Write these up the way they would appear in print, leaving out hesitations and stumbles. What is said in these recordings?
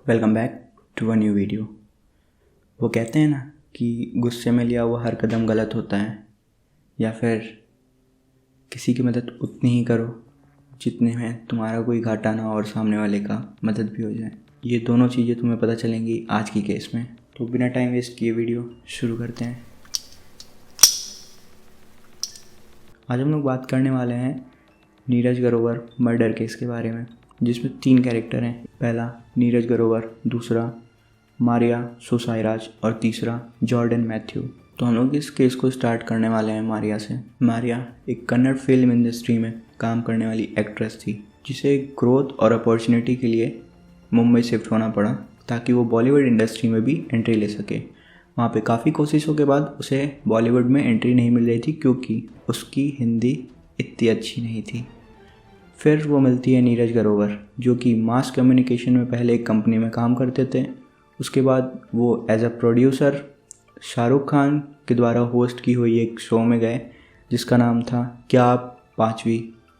Welcome back to a new video. वो कहते हैं ना कि गुस्से में लिया हुआ हर कदम गलत होता है, या फिर किसी की मदद उतनी ही करो जितने में तुम्हारा कोई घाटा ना हो और सामने वाले का मदद भी हो जाए। ये दोनों चीज़ें तुम्हें पता चलेंगी आज की केस में। तो बिना टाइम वेस्ट किए वीडियो शुरू करते हैं। आज हम लोग बात करने वाले हैं नीरज ग्रोवर मर्डर केस के बारे में, जिसमें 3 कैरेक्टर हैं। पहला नीरज ग्रोवर, दूसरा मारिया सोसायराज और तीसरा जॉर्डन मैथ्यू। तो हम लोग इस केस को स्टार्ट करने वाले हैं मारिया से। मारिया एक कन्नड़ फिल्म इंडस्ट्री में काम करने वाली एक्ट्रेस थी, जिसे ग्रोथ और अपॉर्चुनिटी के लिए मुंबई शिफ्ट होना पड़ा ताकि वो बॉलीवुड इंडस्ट्री में भी एंट्री ले सके। वहाँ पे काफ़ी कोशिशों के बाद उसे बॉलीवुड में एंट्री नहीं मिल रही थी क्योंकि उसकी हिंदी इतनी अच्छी नहीं थी। फिर वो मिलती है नीरज ग्रोवर, जो कि मास कम्युनिकेशन में पहले एक कंपनी में काम करते थे। उसके बाद वो as a producer Shahrukh Khan के द्वारा होस्ट की हुई एक शो में गए जिसका नाम था क्या आप 5वीं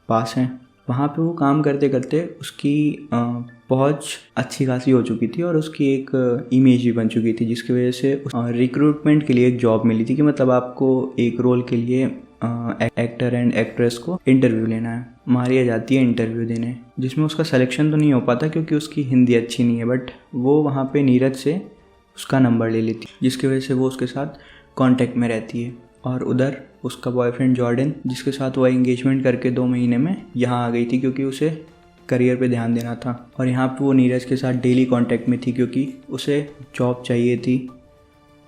पास हैं। वहाँ पे वो काम करते करते उसकी पहुँच अच्छी खासी हो चुकी थी और उसकी एक इमेज भी बन चुकी थी, जिसकी वजह से रिक्रूटमेंट के लिए एक जॉब मिली थी कि मतलब आपको एक रोल के लिए एक्टर एंड एक्ट्रेस को इंटरव्यू लेना है। मारिया जाती है इंटरव्यू देने, जिसमें उसका सिलेक्शन तो नहीं हो पाता क्योंकि उसकी हिंदी अच्छी नहीं है, बट वो वहाँ पे नीरज से उसका नंबर ले लेती है, जिसकी वजह से वो उसके साथ कांटेक्ट में रहती है। और उधर उसका बॉयफ्रेंड जॉर्डन, जिसके साथ वो एंगेजमेंट करके 2 महीने में यहाँ आ गई थी क्योंकि उसे करियर पे ध्यान देना था। और यहाँ पे वो नीरज के साथ डेली कांटेक्ट में थी क्योंकि उसे जॉब चाहिए थी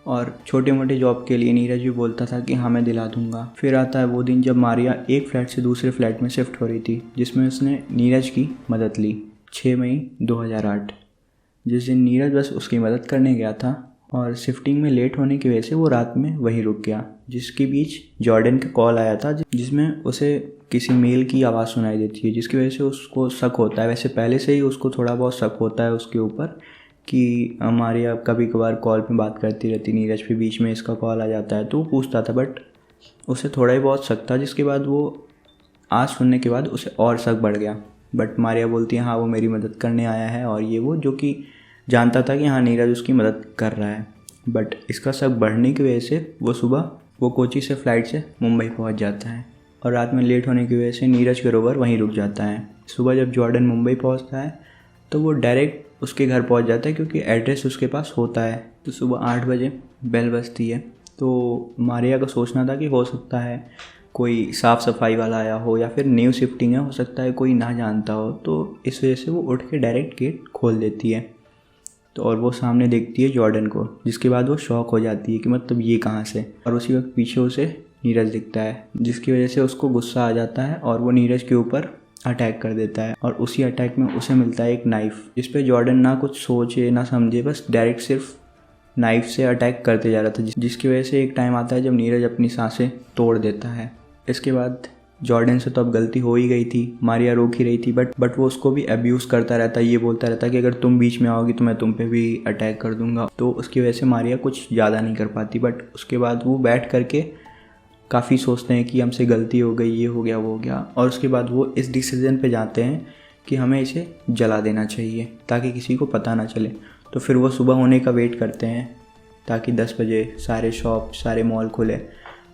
और छोटे मोटे जॉब के लिए नीरज भी बोलता था कि हाँ मैं दिला दूंगा। फिर आता है वो दिन जब मारिया एक फ्लैट से दूसरे फ्लैट में शिफ्ट हो रही थी, जिसमें उसने नीरज की मदद ली। 6 मई 2008 जिस दिन नीरज बस उसकी मदद करने गया था और शिफ्टिंग में लेट होने की वजह से वो रात में वहीं रुक गया। जिसके बीच जॉर्डन का कॉल आया था, जिसमें उसे किसी मेल की आवाज़ सुनाई देती है, जिसकी वजह से उसको शक होता है। वैसे पहले से ही उसको थोड़ा बहुत शक होता है उसके ऊपर कि मारिया कभी कभार कॉल पे बात करती रहती, नीरज पे बीच में इसका कॉल आ जाता है तो वो पूछता था, बट उसे थोड़ा ही बहुत शक था। जिसके बाद वो आज सुनने के बाद उसे और शक बढ़ गया। बट मारिया बोलती है हाँ वो मेरी मदद करने आया है और ये वो, जो कि जानता था कि हाँ नीरज उसकी मदद कर रहा है। बट इसका शक बढ़ने की वजह से वो सुबह वो कोची से फ़्लाइट से मुंबई पहुंच जाता है और रात में लेट होने की वजह से नीरज ग्रोवर वहीं रुक जाता है। सुबह जब जॉर्डन मुंबई पहुंचता है तो वो डायरेक्ट उसके घर पहुंच जाता है क्योंकि एड्रेस उसके पास होता है। तो सुबह 8 बजे बेल बजती है, तो मारिया का सोचना था कि हो सकता है कोई साफ़ सफाई वाला आया हो या फिर न्यू शिफ्टिंग है, हो सकता है कोई ना जानता हो। तो इस वजह से वो उठ के डायरेक्ट गेट खोल देती है। तो और वो सामने देखती है जॉर्डन को, जिसके बाद वो शॉक हो जाती है कि मतलब ये कहाँ से। और उसी वक्त पीछे उसे नीरज दिखता है, जिसकी वजह से उसको गुस्सा आ जाता है और वो नीरज के ऊपर अटैक कर देता है। और उसी अटैक में उसे मिलता है एक नाइफ़, जिस पे जॉर्डन ना कुछ सोचे ना समझे, बस डायरेक्ट सिर्फ नाइफ़ से अटैक करते जा रहा था, जिसकी वजह से एक टाइम आता है जब नीरज अपनी सांसें तोड़ देता है। इसके बाद जॉर्डन से तो अब गलती हो ही गई थी, मारिया रोक ही रही थी, बट वो उसको भी अब्यूज़ करता रहता है। ये बोलता रहता है कि अगर तुम बीच में आओगी तो मैं तुम पे भी अटैक कर दूंगा। तो उसकी वजह से मारिया कुछ ज़्यादा नहीं कर पाती। बट उसके बाद वो बैठ करके काफ़ी सोचते हैं कि हमसे गलती हो गई, ये हो गया वो हो गया। और उसके बाद वो इस डिसीज़न पे जाते हैं कि हमें इसे जला देना चाहिए ताकि किसी को पता ना चले। तो फिर वो सुबह होने का वेट करते हैं ताकि 10 बजे सारे शॉप सारे मॉल खुले।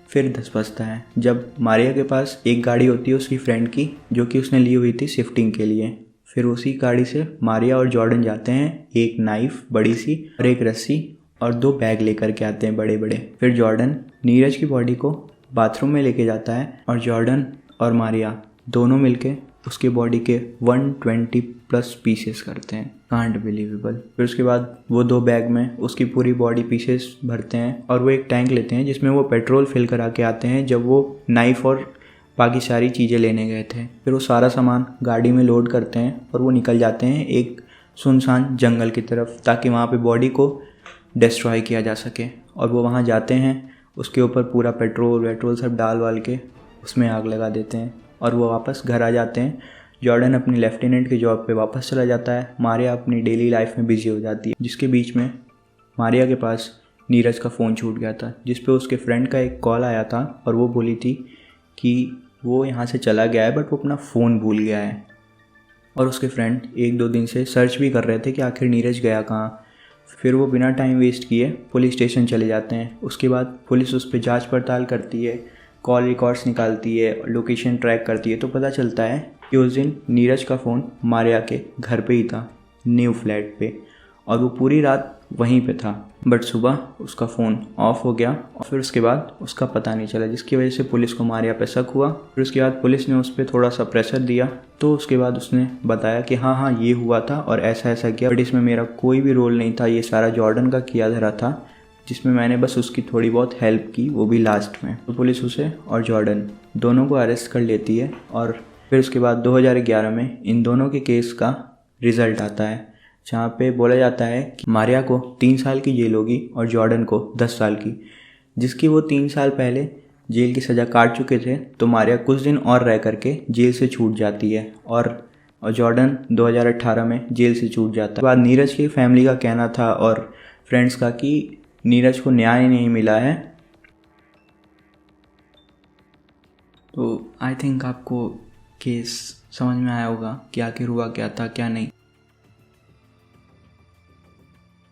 फिर 10 बजता है जब मारिया के पास एक गाड़ी होती है उसकी फ्रेंड की, जो कि उसने ली हुई थी शिफ्टिंग के लिए। फिर उसी गाड़ी से मारिया और जॉर्डन जाते हैं, एक नाइफ़ बड़ी सी और एक रस्सी और 2 बैग लेकर के आते हैं बड़े बड़े। फिर जॉर्डन नीरज की बॉडी को बाथरूम में लेके जाता है और जॉर्डन और मारिया दोनों मिलके उसके बॉडी के 120+ पीसेस करते हैं। Can't believable. फिर उसके बाद वो 2 बैग में उसकी पूरी बॉडी पीसेस भरते हैं और वो एक टैंक लेते हैं जिसमें वो पेट्रोल फिल करा के आते हैं जब वो नाइफ़ और बाकी सारी चीज़ें लेने गए थे। फिर वो सारा सामान गाड़ी में लोड करते हैं और वो निकल जाते हैं एक सुनसान जंगल की तरफ ताकि वहाँ पे बॉडी को डिस्ट्रॉय किया जा सके। और वो वहाँ जाते हैं, उसके ऊपर पूरा पेट्रोल सब डाल वाल के उसमें आग लगा देते हैं और वो वापस घर आ जाते हैं। जॉर्डन अपनी लेफ्टिनेंट की जॉब पे वापस चला जाता है। मारिया अपनी डेली लाइफ में बिजी हो जाती है, जिसके बीच में मारिया के पास नीरज का फ़ोन छूट गया था, जिस पे उसके फ्रेंड का एक कॉल आया था और वो बोली थी कि वो यहाँ से चला गया है बट वो अपना फ़ोन भूल गया है। और उसके फ्रेंड 1-2 दिन से सर्च भी कर रहे थे कि आखिर नीरज गया कहाँ। फिर वो बिना टाइम वेस्ट किए पुलिस स्टेशन चले जाते हैं। उसके बाद पुलिस उस पर जांच पड़ताल करती है, कॉल रिकॉर्ड्स निकालती है, लोकेशन ट्रैक करती है, तो पता चलता है कि उस दिन नीरज का फ़ोन मारिया के घर पे ही था, न्यू फ्लैट पे, और वो पूरी रात वहीं पे था। बट सुबह उसका फ़ोन ऑफ हो गया और फिर उसके बाद उसका पता नहीं चला, जिसकी वजह से पुलिस को मारिया पे शक हुआ। फिर उसके बाद पुलिस ने उस पर थोड़ा सा प्रेशर दिया, तो उसके बाद उसने बताया कि हाँ हाँ ये हुआ था और ऐसा ऐसा किया, बट इसमें मेरा कोई भी रोल नहीं था, ये सारा जॉर्डन का किया धरा था, जिसमें मैंने बस उसकी थोड़ी बहुत हेल्प की, वो भी लास्ट में। तो पुलिस उसे और जॉर्डन दोनों को अरेस्ट कर लेती है और फिर उसके बाद 2011 में इन दोनों के केस का रिज़ल्ट आता है, जहाँ पे बोला जाता है कि मारिया को 3 साल की जेल होगी और जॉर्डन को 10 साल की, जिसकी वो 3 साल पहले जेल की सज़ा काट चुके थे। तो मारिया कुछ दिन और रह करके जेल से छूट जाती है और जॉर्डन 2018 में जेल से छूट जाता है। बाद नीरज की फैमिली का कहना था और फ्रेंड्स का कि नीरज को न्याय नहीं मिला है। तो आई थिंक आपको केस समझ में आया होगा कि आखिर हुआ क्या था क्या नहीं।